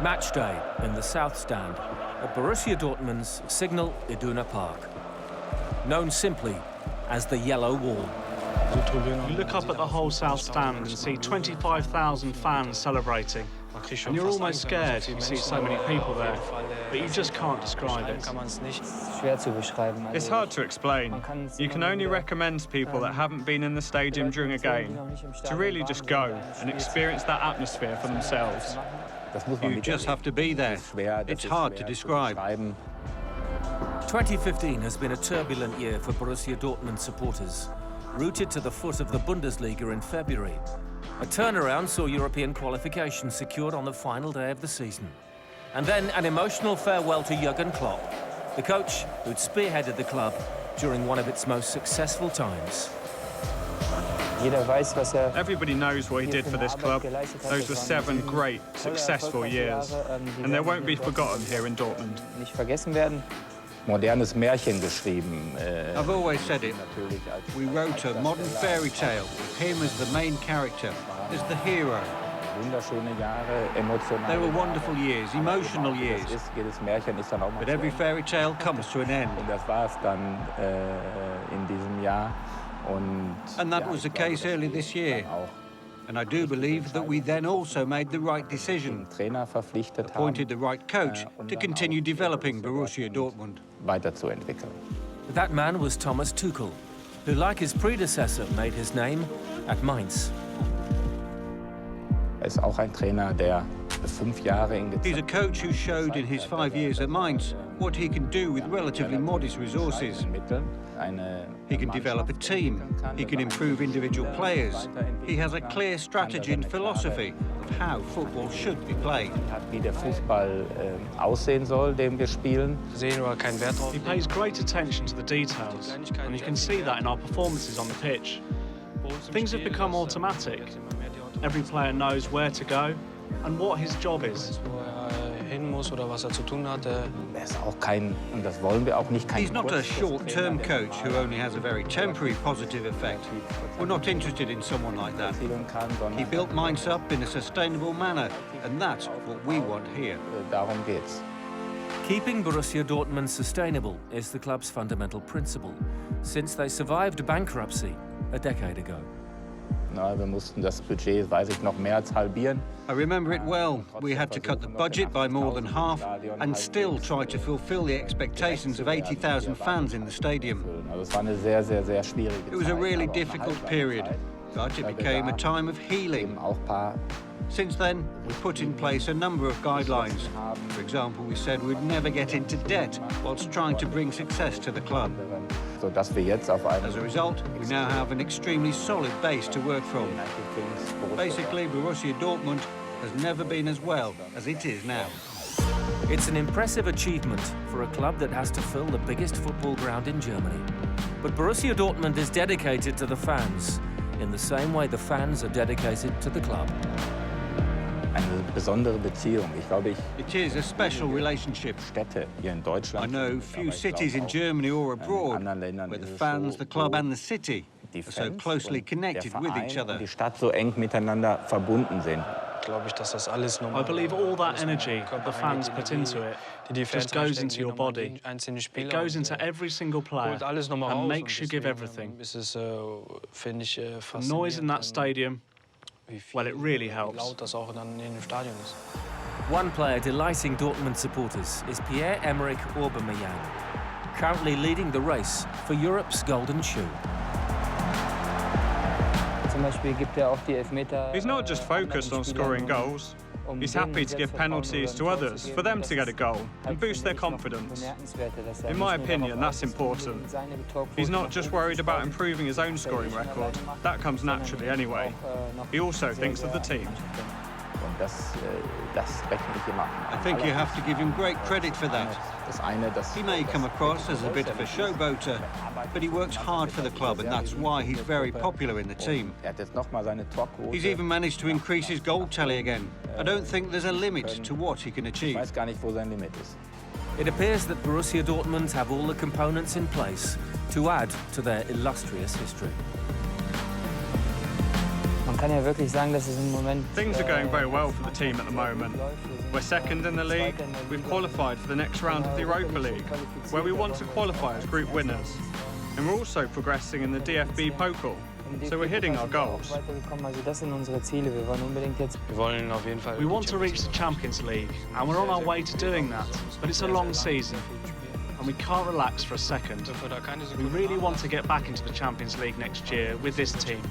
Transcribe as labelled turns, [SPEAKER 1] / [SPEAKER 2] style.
[SPEAKER 1] Match day in the South Stand at Borussia Dortmund's Signal Iduna Park, known simply as the Yellow Wall.
[SPEAKER 2] You look up at the whole South Stand and see 25,000 fans celebrating. And you're almost scared you see so many people there, but you just can't describe it.
[SPEAKER 3] It's hard to explain. You can only recommend to people that haven't been in the stadium during a game to really just go and experience that atmosphere for themselves.
[SPEAKER 4] You just have to be there. It's hard to describe.
[SPEAKER 1] 2015 has been a turbulent year for Borussia Dortmund supporters, rooted to the foot of the Bundesliga in February. A turnaround saw European qualification secured on the final day of the season. And then an emotional farewell to Jurgen Klopp, the coach who'd spearheaded the club during one of its most successful times.
[SPEAKER 3] Everybody knows what he did for this club. Those were 7 great, successful years, and they won't be forgotten here in Dortmund.
[SPEAKER 4] I've always said it. We wrote a modern fairy tale with him as the main character, as the hero. They were wonderful years, emotional years. But every fairy tale comes to an end. And that was the case early this year. And I do believe that we then also made the right decision, appointed the right coach to continue developing Borussia Dortmund.
[SPEAKER 1] That man was Thomas Tuchel, who, like his predecessor, made his name at Mainz.
[SPEAKER 4] He's a coach who showed in his 5 years at Mainz what he can do with relatively modest resources. He can develop a team. He can improve individual players. He has a clear strategy and philosophy of how football should be played.
[SPEAKER 2] He pays great attention to the details, and you can see that in our performances on the pitch. Things have become automatic. Every player knows where to go and what his job is.
[SPEAKER 4] He's not a short-term coach who only has a very temporary positive effect. We're not interested in someone like that. He built Mainz up in a sustainable manner, and that's what we want here.
[SPEAKER 1] Keeping Borussia Dortmund sustainable is the club's fundamental principle, since they survived bankruptcy a decade ago.
[SPEAKER 4] I remember it well. We had to cut the budget by more than half and still try to fulfill the expectations of 80,000 fans in the stadium. It was a really difficult period, but it became a time of healing. Since then, we put in place a number of guidelines. For example, we said we'd never get into debt whilst trying to bring success to the club. As a result, we now have an extremely solid base to work from. Basically, Borussia Dortmund has never been as well as it is now.
[SPEAKER 1] It's an impressive achievement for a club that has to fill the biggest football ground in Germany. But Borussia Dortmund is dedicated to the fans, in the same way the fans are dedicated to the club.
[SPEAKER 4] It is a special relationship. I know few cities in Germany or abroad where the fans, the club and the city are so closely connected with each other.
[SPEAKER 2] I believe all that energy the fans put into it just goes into your body. It goes into every single player and makes you give everything. The noise in that stadium, well, it really helps.
[SPEAKER 1] One player delighting Dortmund supporters is Pierre-Emerick Aubameyang, currently leading the race for Europe's Golden Shoe.
[SPEAKER 3] He's not just focused on scoring goals. He's happy to give penalties to others for them to get a goal and boost their confidence. In my opinion, that's important. He's not just worried about improving his own scoring record. That comes naturally anyway. He also thinks of the team.
[SPEAKER 4] I think you have to give him great credit for that. He may come across as a bit of a showboater, but he works hard for the club, and that's why he's very popular in the team. He's even managed to increase his goal tally again. I don't think there's a limit to what he can achieve.
[SPEAKER 1] It appears that Borussia Dortmund have all the components in place to add to their illustrious history.
[SPEAKER 3] Things are going very well for the team at the moment. We're second in the league. We've qualified for the next round of the Europa League, where we want to qualify as group winners. And we're also progressing in the DFB Pokal, so we're hitting our goals.
[SPEAKER 2] We want to reach the Champions League, and we're on our way to doing that, but it's a long season, and we can't relax for a second. We really want to get back into the Champions League next year with this team.